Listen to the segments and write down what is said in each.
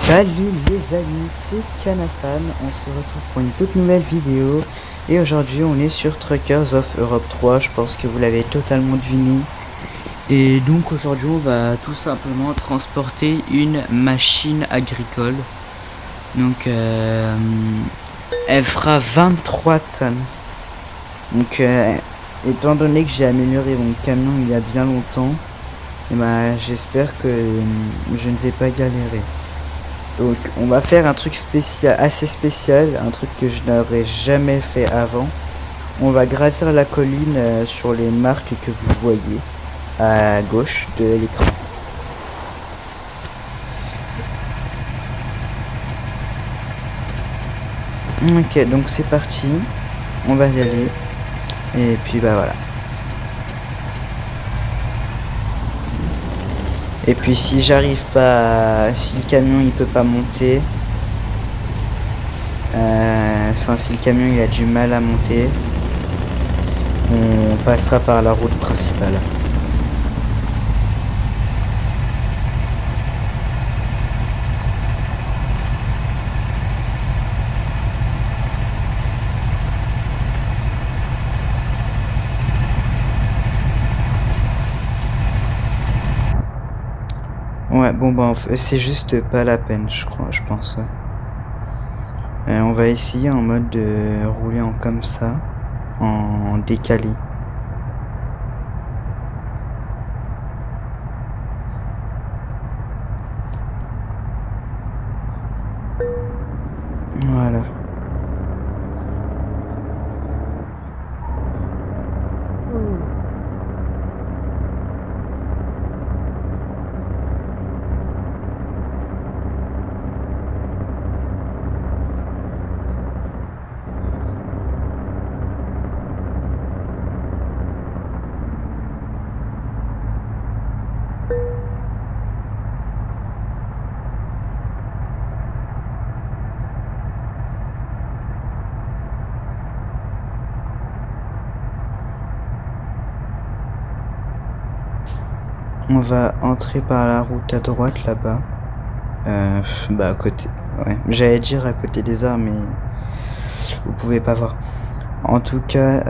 Salut les amis, c'est Kanafan, on se retrouve pour une toute nouvelle vidéo et aujourd'hui on est sur Truckers of Europe 3, je pense que vous l'avez totalement deviné. Et donc aujourd'hui on va tout simplement transporter une machine agricole. Donc elle fera 23 tonnes. Donc étant donné que j'ai amélioré mon camion il y a bien longtemps, et j'espère que je ne vais pas galérer. Donc on va faire un truc spécial, assez spécial, un truc que je n'aurais jamais fait avant. On va gravir la colline sur les marques que vous voyez à gauche de l'écran. Ok, donc c'est parti, on va y aller. Et puis bah voilà. Et puis si j'arrive pas, si le camion il peut pas monter, si le camion il a du mal à monter, on passera par la route principale. Ouais, bon bah c'est juste pas la peine, je crois, je pense. Ouais. On va essayer en mode de rouler en comme ça, en décalé. Voilà. On va entrer par la route à droite là-bas. Bah à côté. Ouais. J'allais dire à côté des arbres, mais vous pouvez pas voir. En tout cas,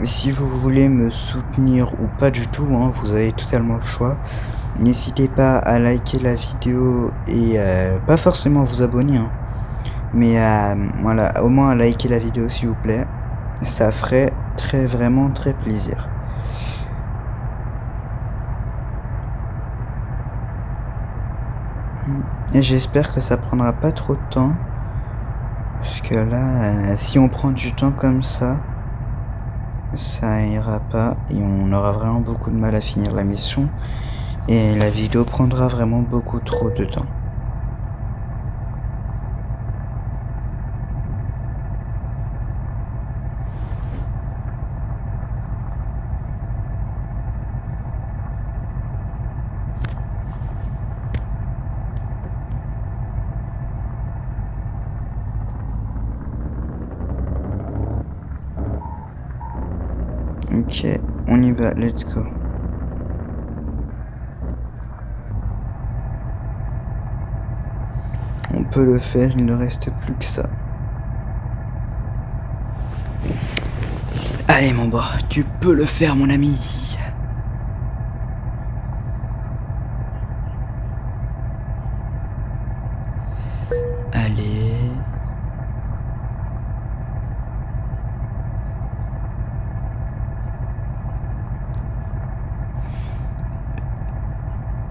si vous voulez me soutenir ou pas du tout, hein, vous avez totalement le choix. N'hésitez pas à liker la vidéo et pas forcément vous abonner, hein, mais voilà, au moins à liker la vidéo s'il vous plaît. Ça ferait vraiment très plaisir. Et j'espère que ça prendra pas trop de temps. Parce que là, si on prend du temps comme ça ira pas. Et on aura vraiment beaucoup de mal à finir la mission. Et la vidéo prendra vraiment beaucoup trop de temps. Ok, on y va, let's go. On peut le faire, il ne reste plus que ça. Allez mon bras, tu peux le faire mon ami. Allez.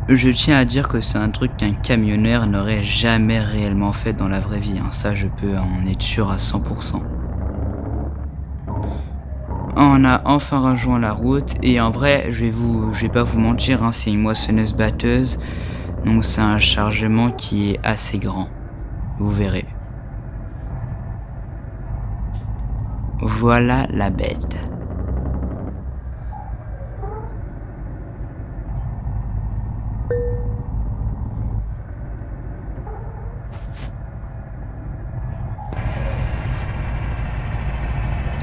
Je tiens à dire que c'est un truc qu'un camionneur n'aurait jamais réellement fait dans la vraie vie, hein. Ça je peux en être sûr à 100%. On a enfin rejoint la route et en vrai je vais pas vous mentir, hein, c'est une moissonneuse batteuse. Donc c'est un chargement qui est assez grand. Vous verrez. Voilà la bête.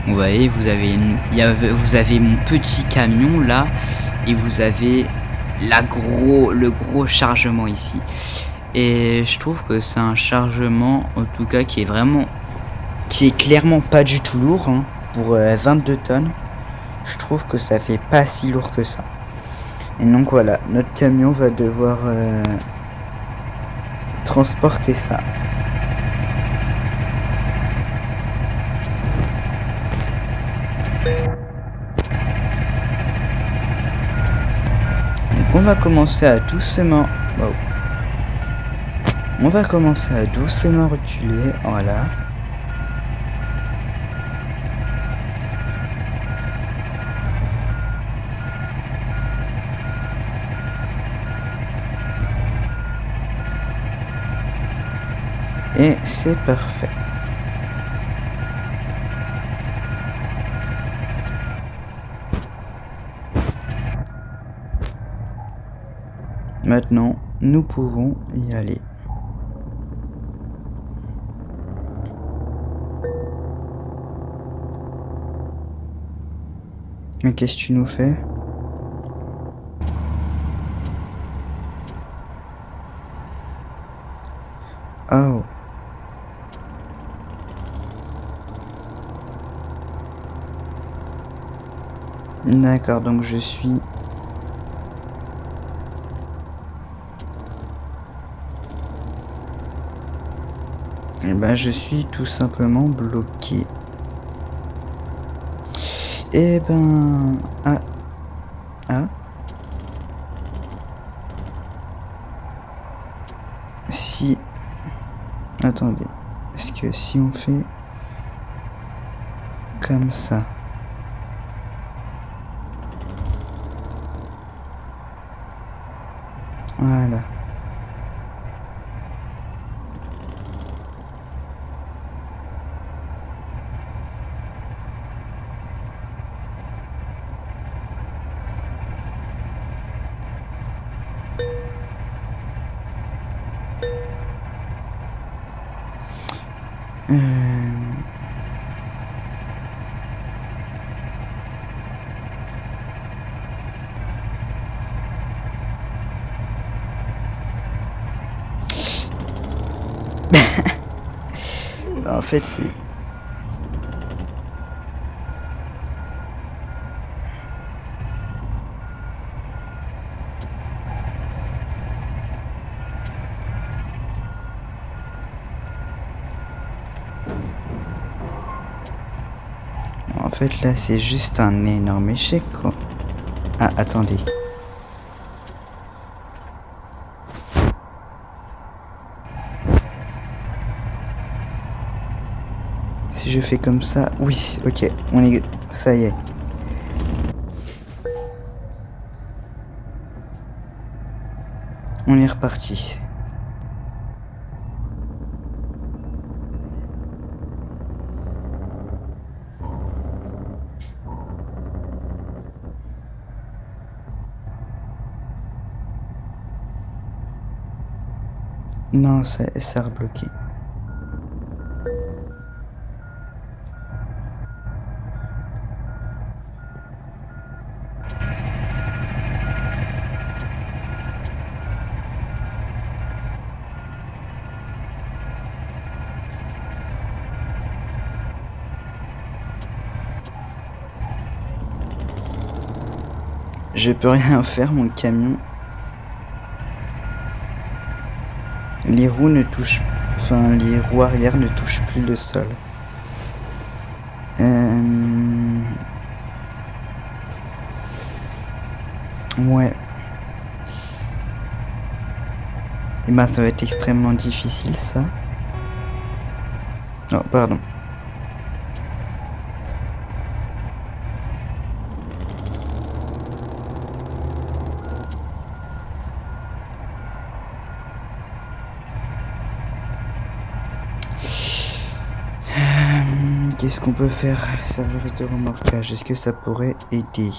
Vous voyez, vous avez mon petit camion là et vous avez le gros chargement ici. Et je trouve que c'est un chargement, en tout cas, qui est clairement pas du tout lourd, hein, pour 22 tonnes. Je trouve que ça fait pas si lourd que ça. Et donc voilà, notre camion va devoir transporter ça. Donc on va commencer à doucement... Wow. On va commencer à doucement reculer, voilà. Et c'est parfait. Maintenant, nous pouvons y aller. Mais qu'est-ce que tu nous fais? Oh. D'accord, donc je suis... Eh ben, je suis tout simplement bloqué. Eh ben... Ah. Ah. Si... Attendez. Est-ce que si on fait... Comme ça... Voilà. En fait, c'est... En fait, là, c'est juste un énorme échec, quoi. Ah, attendez. Si je fais comme ça... Oui, ok. On est... Ça y est. On est reparti. Non, ça a rebloqué. Je peux rien faire, mon camion. Les roues ne touchent... Enfin, les roues arrière ne touchent plus le sol. Ouais. Et ben, ça va être extrêmement difficile, ça. Oh, pardon. Qu'est-ce qu'on peut faire? Service de remorquage, est-ce que ça pourrait aider?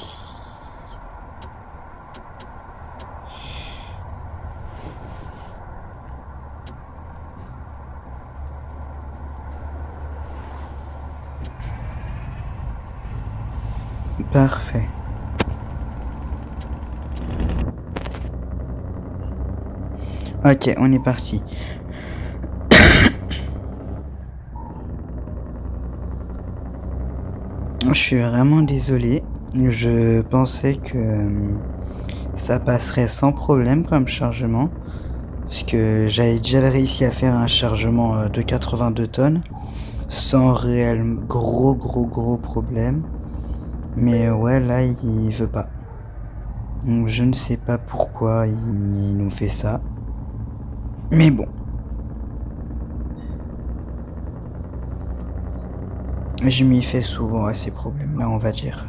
Parfait. Ok, on est parti. Je suis vraiment désolé. Je pensais que ça passerait sans problème comme chargement. Parce que j'avais déjà réussi à faire un chargement de 82 tonnes. Sans réel gros problème. Mais ouais, là, il veut pas. Donc je ne sais pas pourquoi il nous fait ça. Mais bon. Je m'y fais souvent à ces problèmes-là, on va dire.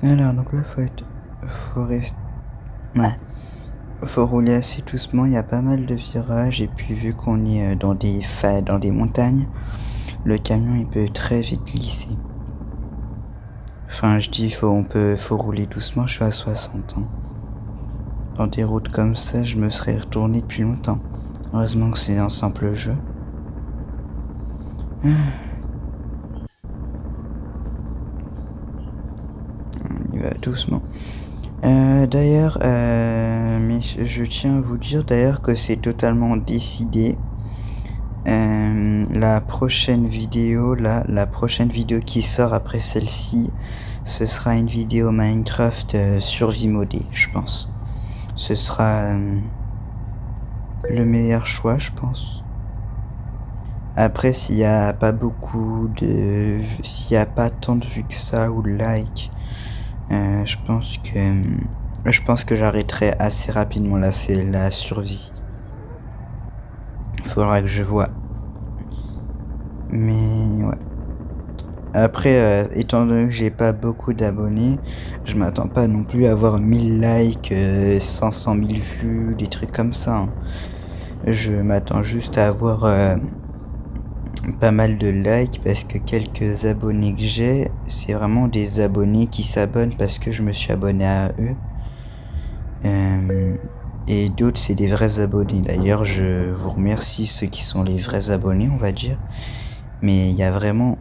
Alors, donc là, faut rester... Ouais. Faut rouler assez doucement, il y a pas mal de virages. Et puis, vu qu'on est dans des montagnes, le camion, il peut très vite glisser. Enfin, je dis, faut rouler doucement, je suis à 60 ans. Dans des routes comme ça, je me serais retourné depuis longtemps. Heureusement que c'est un simple jeu. Il va doucement. D'ailleurs, mais je tiens à vous dire d'ailleurs que c'est totalement décidé. La prochaine vidéo qui sort après celle-ci, ce sera une vidéo Minecraft survie modée, je pense. Ce sera le meilleur choix, je pense. Après, s'il y a pas tant de vues que ça ou de likes, je pense que j'arrêterai assez rapidement. Là, c'est la survie. Faudra que je vois. Mais ouais. Après, étant donné que j'ai pas beaucoup d'abonnés, je m'attends pas non plus à avoir 1000 likes, 500 000 vues, des trucs comme ça, hein. Je m'attends juste à avoir pas mal de likes parce que quelques abonnés que j'ai, c'est vraiment des abonnés qui s'abonnent parce que je me suis abonné à eux. Et d'autres, c'est des vrais abonnés. D'ailleurs, je vous remercie ceux qui sont les vrais abonnés, on va dire. Mais il y a vraiment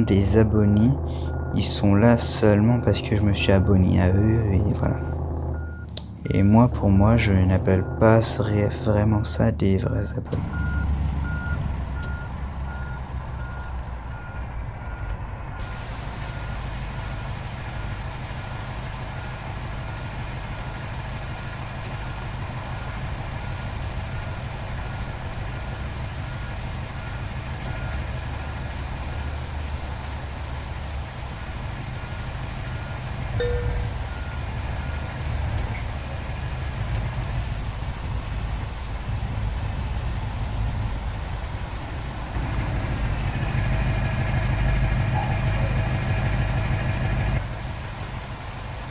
des abonnés. Ils sont là seulement parce que je me suis abonné à eux et voilà. Et moi, pour moi, je n'appelle pas vraiment ça des vrais abonnés.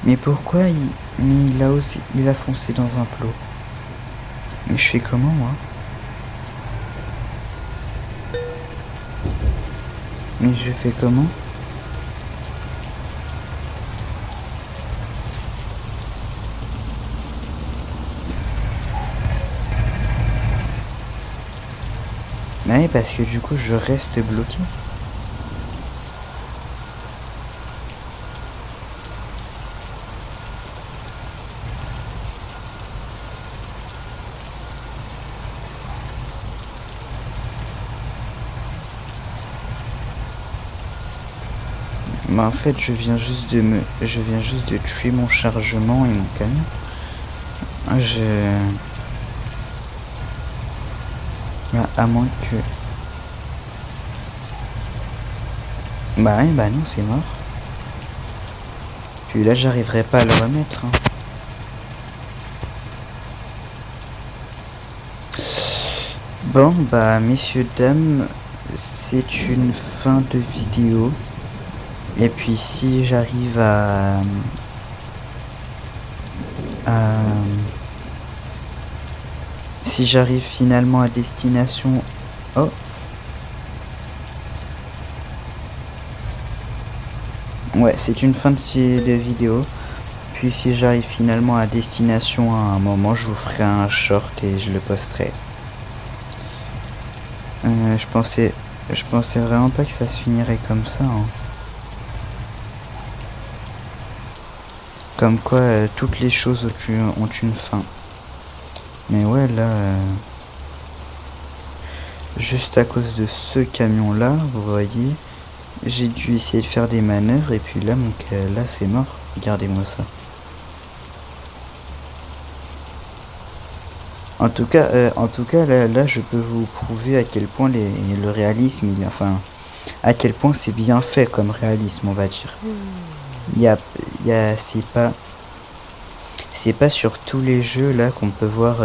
Mais pourquoi il a foncé dans un plot? Mais je fais comment, moi? Mais je fais comment? Ouais, parce que du coup, je reste bloqué. Bah en fait, je viens juste de tuer mon chargement et mon camion. À moins que... Bah ouais, bah non, c'est mort. Puis là, j'arriverai pas à le remettre, hein. Bon, bah messieurs, dames, c'est une fin de vidéo. Et puis si j'arrive si j'arrive finalement à destination... Oh. Ouais, c'est une fin de vidéo. puis si j'arrive finalement à destination à un moment, je vous ferai un short et je le posterai. Je pensais vraiment pas que ça se finirait comme ça, hein. Comme quoi toutes les choses ont une fin. Mais ouais, là, juste à cause de ce camion là, vous voyez, j'ai dû essayer de faire des manœuvres et puis là, là c'est mort. Regardez-moi ça. En tout cas là, je peux vous prouver à quel point le réalisme, à quel point c'est bien fait comme réalisme, on va dire. Il y a, c'est pas sur tous les jeux là qu'on peut voir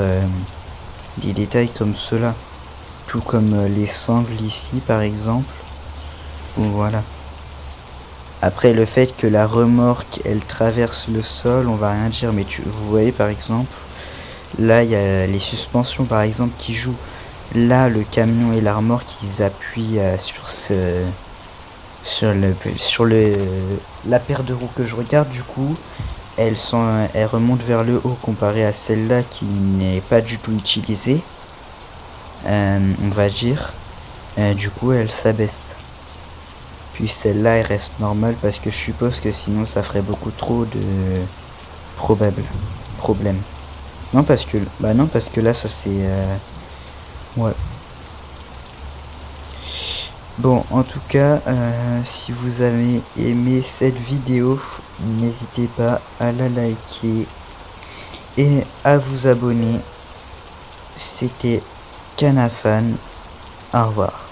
des détails comme cela. Tout comme les sangles ici par exemple. Ou voilà. Après le fait que la remorque elle traverse le sol, on va rien dire, mais vous voyez par exemple, là il y a les suspensions par exemple qui jouent. Là le camion et la remorque ils appuient sur la paire de roues que je regarde, du coup elles remontent vers le haut comparé à celle-là qui n'est pas du tout utilisée, on va dire. Du coup elle s'abaisse. Puis celle-là elle reste normale parce que je suppose que sinon ça ferait beaucoup trop de problèmes. Non parce que là ça c'est ouais. Bon, en tout cas, si vous avez aimé cette vidéo, n'hésitez pas à la liker et à vous abonner. C'était Canafan. Au revoir.